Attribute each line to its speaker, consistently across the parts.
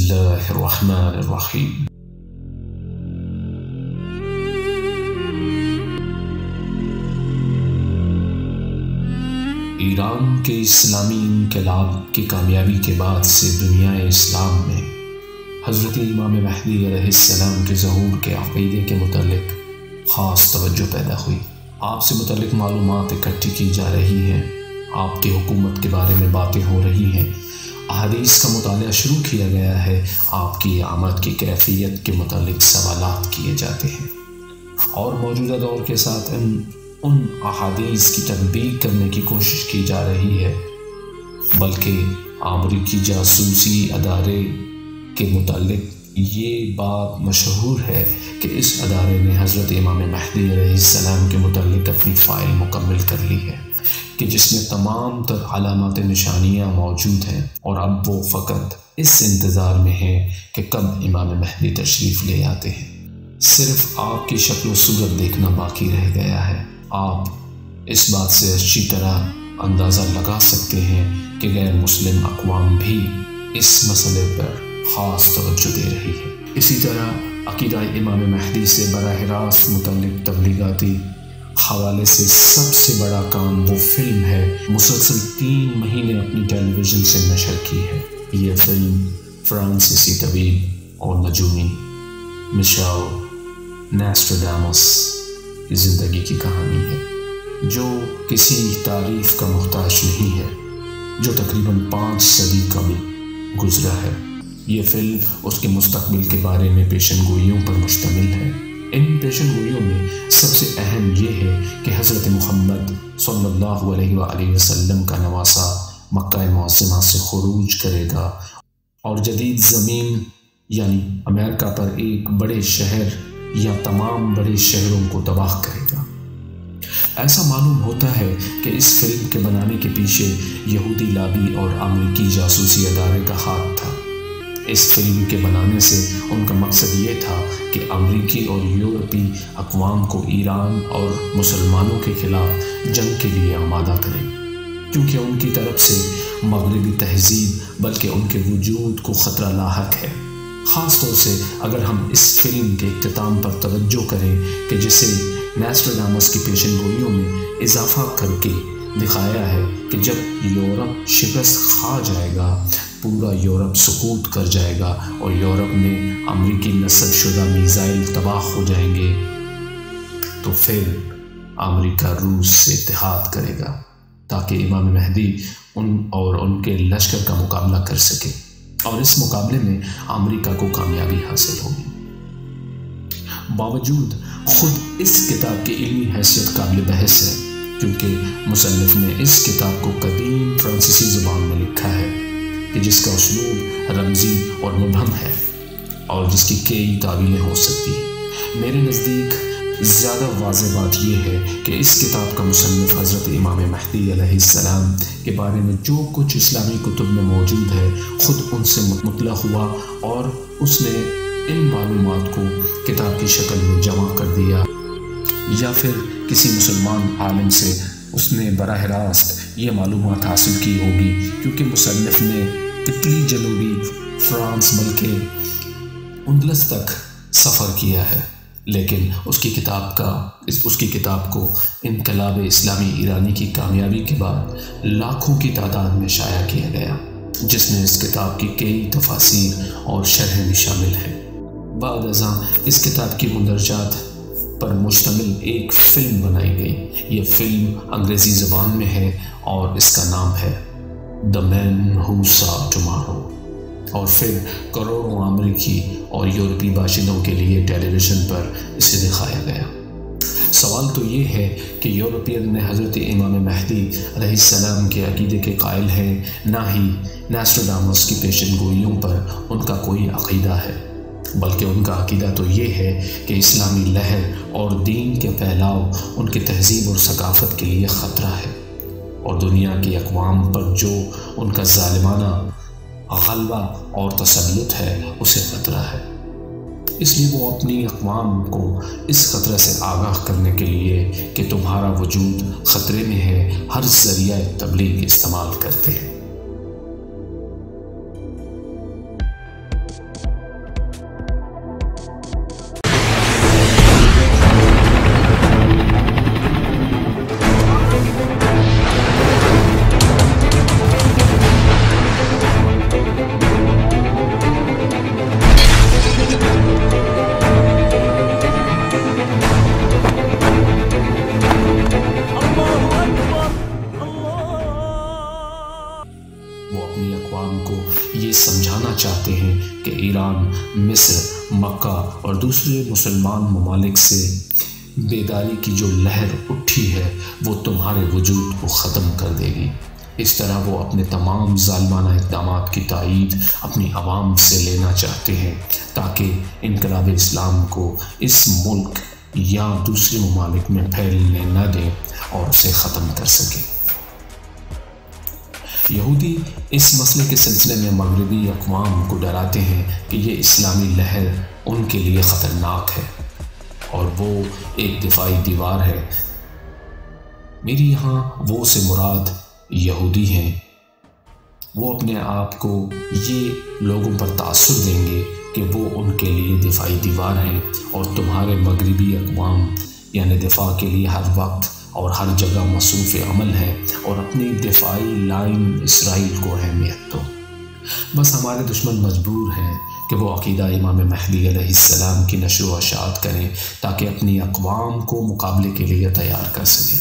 Speaker 1: اللہ الرحمن الرحیم۔ ایران کے اسلامی انقلاب کی کامیابی کے بعد سے دنیا اسلام میں حضرت امام مہدی علیہ السلام کے ظہور کے عقیدے کے متعلق خاص توجہ پیدا ہوئی۔ آپ سے متعلق معلومات اکٹھی کی جا رہی ہیں، آپ کی حکومت کے بارے میں باتیں ہو رہی ہیں، احادیث کا مطالعہ شروع کیا گیا ہے، آپ کی آمد کی کیفیت کے متعلق سوالات کیے جاتے ہیں اور موجودہ دور کے ساتھ ان احادیث کی تطبیق کرنے کی کوشش کی جا رہی ہے، بلکہ امریکی جاسوسی ادارے کے متعلق یہ بات مشہور ہے کہ اس ادارے نے حضرت امام مہدی علیہ السلام کے متعلق اپنی فائل مکمل کر لی ہے کہ جس میں تمام تر علامات نشانیاں موجود ہیں، اور اب وہ فقط اس انتظار میں ہیں کہ کب امام مہدی تشریف لے آتے ہیں۔ صرف آپ کی شکل و صورت دیکھنا باقی رہ گیا ہے۔ آپ اس بات سے اچھی طرح اندازہ لگا سکتے ہیں کہ غیر مسلم اقوام بھی اس مسئلے پر خاص توجہ دے رہی ہے۔ اسی طرح عقیدہ امام مہدی سے براہ راست متعلق تبلیغاتی حوالے سے سب سے بڑا کام وہ فلم ہے، مسلسل 3 مہینے اپنی ٹیلی ویژن سے نشر کی ہے۔ یہ فلم فرانسیسی طبیب اور نجومی مشاؤ ناسٹراڈاموس کی زندگی کی کہانی ہے، جو کسی تعریف کا محتاج نہیں ہے، جو تقریباً 5 صدی قبل گزرا ہے۔ یہ فلم اس کے مستقبل کے بارے میں پیشن گوئیوں پر مشتمل ہے۔ ان پیشن گوئیوں میں سب سے اہم یہ ہے کہ حضرت محمد صلی اللہ علیہ وآلہ وسلم کا نواسہ مکہ معظمہ سے خروج کرے گا اور جدید زمین یعنی امریکہ پر ایک بڑے شہر یا تمام بڑے شہروں کو تباہ کرے گا۔ ایسا معلوم ہوتا ہے کہ اس فلم کے بنانے کے پیچھے یہودی لابی اور امریکی جاسوسی ادارے کا ہاتھ تھا۔ اس فلم کے بنانے سے ان کا مقصد یہ تھا کہ امریکی اور یورپی اقوام کو ایران اور مسلمانوں کے خلاف جنگ کے لیے آمادہ کریں، کیونکہ ان کی طرف سے مغربی تہذیب بلکہ ان کے وجود کو خطرہ لاحق ہے۔ خاص طور سے اگر ہم اس فلم کے اختتام پر توجہ کریں کہ جسے ناسٹراڈاموس کی پیشن گوئیوں میں اضافہ کر کے دکھایا ہے کہ جب یورپ شکست کھا جائے گا، پورا یورپ سقوط کر جائے گا اور یورپ میں امریکی نصب شدہ میزائل تباہ ہو جائیں گے، تو پھر امریکہ روس سے اتحاد کرے گا تاکہ امام مہدی ان کے لشکر کا مقابلہ کر سکے، اور اس مقابلے میں امریکہ کو کامیابی حاصل ہوگی۔ باوجود خود اس کتاب کی علمی حیثیت قابل بحث ہے، کیونکہ مصنف نے اس کتاب کو قدیم فرانسیسی زبان میں لکھا ہے کہ جس کا اسلوب رمزی اور مبہم ہے اور جس کی کئی تعبیریں ہو سکتی ہیں۔ میرے نزدیک زیادہ واضح بات یہ ہے کہ اس کتاب کا مصنف حضرت امام مہدی علیہ السلام کے بارے میں جو کچھ اسلامی کتب میں موجود ہے خود ان سے مطلع ہوا اور اس نے ان معلومات کو کتاب کی شکل میں جمع کر دیا، یا پھر کسی مسلمان عالم سے اس نے براہ راست یہ معلومات حاصل کی ہوگی، کیونکہ مصنف نے اٹلی، جنوبی فرانس بلکہ اندلس تک سفر کیا ہے، لیکن اس کی کتاب کو انقلاب اسلامی ایرانی کی کامیابی کے بعد لاکھوں کی تعداد میں شائع کیا گیا، جس میں اس کتاب کی کئی تفاسیر اور شرح بھی شامل ہیں۔ بعد ازاں اس کتاب کی مندرجات پر مشتمل ایک فلم بنائی گئی۔ یہ فلم انگریزی زبان میں ہے اور اس کا نام ہے The Man Who Saw Tomorrow، اور پھر کروڑوں امریکی اور یورپی باشندوں کے لیے ٹیلی ویژن پر اسے دکھایا گیا۔ سوال تو یہ ہے کہ یورپین نے حضرت امام مہدی علیہ السلام کے عقیدے کے قائل ہیں، نہ ہی ناسٹراڈاموس کی پیشن گوئیوں پر ان کا کوئی عقیدہ ہے، بلکہ ان کا عقیدہ تو یہ ہے کہ اسلامی لہر اور دین کے پھیلاؤ ان کی تہذیب اور ثقافت کے لیے خطرہ ہے، اور دنیا کی اقوام پر جو ان کا ظالمانہ غلبہ اور تسلط ہے اسے خطرہ ہے۔ اس لیے وہ اپنی اقوام کو اس خطرے سے آگاہ کرنے کے لیے کہ تمہارا وجود خطرے میں ہے ہر ذریعہ تبلیغ استعمال کرتے ہیں۔ چاہتے ہیں کہ ایران، مصر، مکہ اور دوسرے مسلمان ممالک سے بیداری کی جو لہر اٹھی ہے وہ تمہارے وجود کو ختم کر دے گی۔ اس طرح وہ اپنے تمام ظالمانہ اقدامات کی تائید اپنی عوام سے لینا چاہتے ہیں تاکہ انقلاب اسلام کو اس ملک یا دوسرے ممالک میں پھیلنے نہ دیں اور اسے ختم کر سکیں۔ یہودی اس مسئلے کے سلسلے میں مغربی اقوام کو ڈراتے ہیں کہ یہ اسلامی لہر ان کے لیے خطرناک ہے اور وہ ایک دفاعی دیوار ہے۔ میری یہاں وہ سے مراد یہودی ہیں۔ وہ اپنے آپ کو یہ لوگوں پر تاثر دیں گے کہ وہ ان کے لیے دفاعی دیوار ہیں اور تمہارے مغربی اقوام یعنی دفاع کے لیے ہر وقت اور ہر جگہ مصروف عمل ہے اور اپنی دفاعی لائن اسرائیل کو اہمیت دو۔ بس ہمارے دشمن مجبور ہیں کہ وہ عقیدہ امام مہدی علیہ السلام کی نشر و اشاعت کریں تاکہ اپنی اقوام کو مقابلے کے لیے تیار کر سکیں۔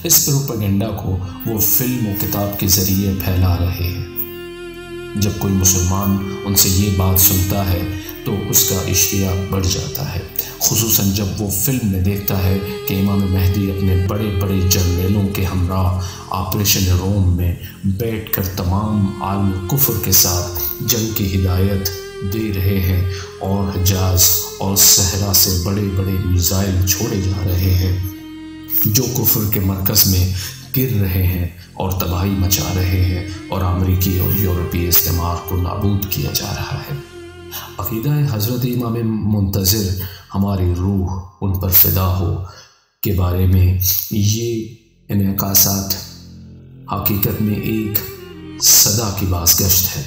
Speaker 1: اس پروپیگنڈا کو وہ فلم و کتاب کے ذریعے پھیلا رہے ہیں۔ جب کوئی مسلمان ان سے یہ بات سنتا ہے تو اس کا اشتیاق بڑھ جاتا ہے، خصوصاً جب وہ فلم میں دیکھتا ہے کہ امام مہدی اپنے بڑے بڑے جرنیلوں کے ہمراہ آپریشن روم میں بیٹھ کر تمام عالم کفر کے ساتھ جنگ کی ہدایت دے رہے ہیں اور حجاز اور صحرا سے بڑے بڑے میزائل چھوڑے جا رہے ہیں جو کفر کے مرکز میں گر رہے ہیں اور تباہی مچا رہے ہیں اور امریکی اور یورپی استعمار کو نابود کیا جا رہا ہے۔ عقیدہ حضرت امام منتظر ہماری روح ان پر فدا ہو کے بارے میں یہ انعکاسات حقیقت میں ایک صدا کی بازگشت ہے۔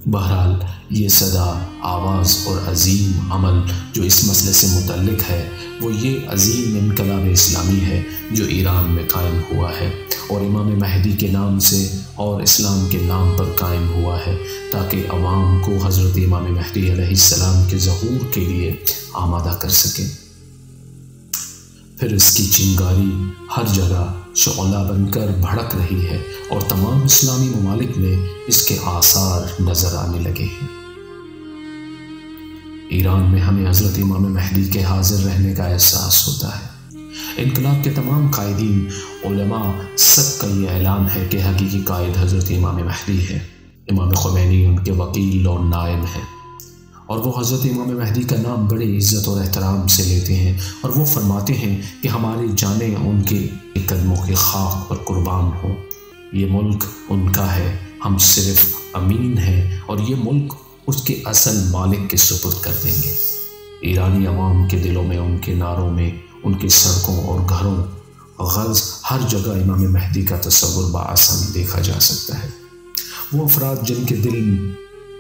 Speaker 1: بہرحال یہ صدا، آواز اور عظیم عمل جو اس مسئلے سے متعلق ہے وہ یہ عظیم انقلاب اسلامی ہے جو ایران میں قائم ہوا ہے اور امام مہدی کے نام سے اور اسلام کے نام پر قائم ہوا ہے تاکہ عوام کو حضرت امام مہدی علیہ السلام کے ظہور کے لیے آمادہ کر سکیں۔ پھر اس کی چنگاری ہر جگہ شعلہ بن کر بھڑک رہی ہے اور تمام اسلامی ممالک میں اس کے آثار نظر آنے لگے ہیں۔ ایران میں ہمیں حضرت امام مہدی کے حاضر رہنے کا احساس ہوتا ہے۔ انقلاب کے تمام قائدین علماء سب کا یہ اعلان ہے کہ حقیقی قائد حضرت امام مہدی ہے۔ امام خمینی ان کے وکیل اور نائب ہیں اور وہ حضرت امام مہدی کا نام بڑے عزت اور احترام سے لیتے ہیں اور وہ فرماتے ہیں کہ ہماری جانیں ان کے قدموں کی خاک پر قربان ہوں۔ یہ ملک ان کا ہے، ہم صرف امین ہیں اور یہ ملک اس کے اصل مالک کے سپرد کر دیں گے۔ ایرانی عوام کے دلوں میں، ان کے نعروں میں، ان کی سڑکوں اور گھروں غرض ہر جگہ امام مہدی کا تصور بآسانی دیکھا جا سکتا ہے۔ وہ افراد جن کے دل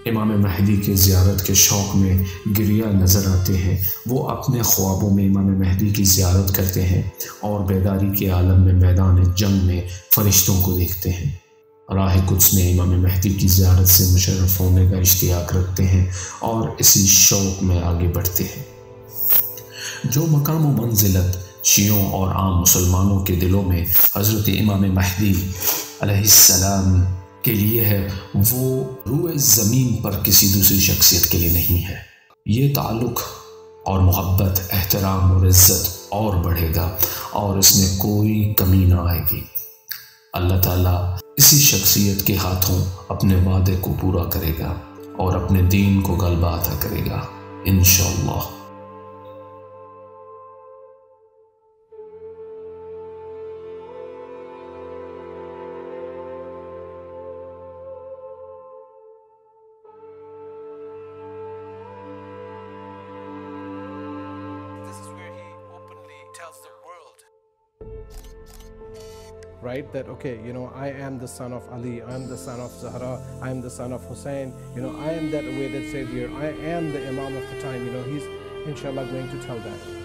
Speaker 1: امام مہدی کے زیارت کے شوق میں گریا نظر آتے ہیں وہ اپنے خوابوں میں امام مہدی کی زیارت کرتے ہیں اور بیداری کے عالم میں میدان جنگ میں فرشتوں کو دیکھتے ہیں۔ راہ قدس میں امام مہدی کی زیارت سے مشرف ہونے کا اشتیاق رکھتے ہیں اور اسی شوق میں آگے بڑھتے ہیں۔ جو مقام و منزلت شیعوں اور عام مسلمانوں کے دلوں میں حضرت امام مہدی علیہ السلام کے لیے ہے وہ روئے زمین پر کسی دوسری شخصیت کے لیے نہیں ہے۔ یہ تعلق اور محبت، احترام اور عزت اور بڑھے گا اور اس میں کوئی کمی نہ آئے گی۔ اللہ تعالیٰ اسی شخصیت کے ہاتھوں اپنے وعدے کو پورا کرے گا اور اپنے دین کو غلبہ عطا کرے گا انشاءاللہ۔
Speaker 2: Right, that okay, I am the son of Ali, I am the son of Zahra, I am the son of Hussein, I am that awaited savior, I am the Imam of the time, he's inshallah going to tell that.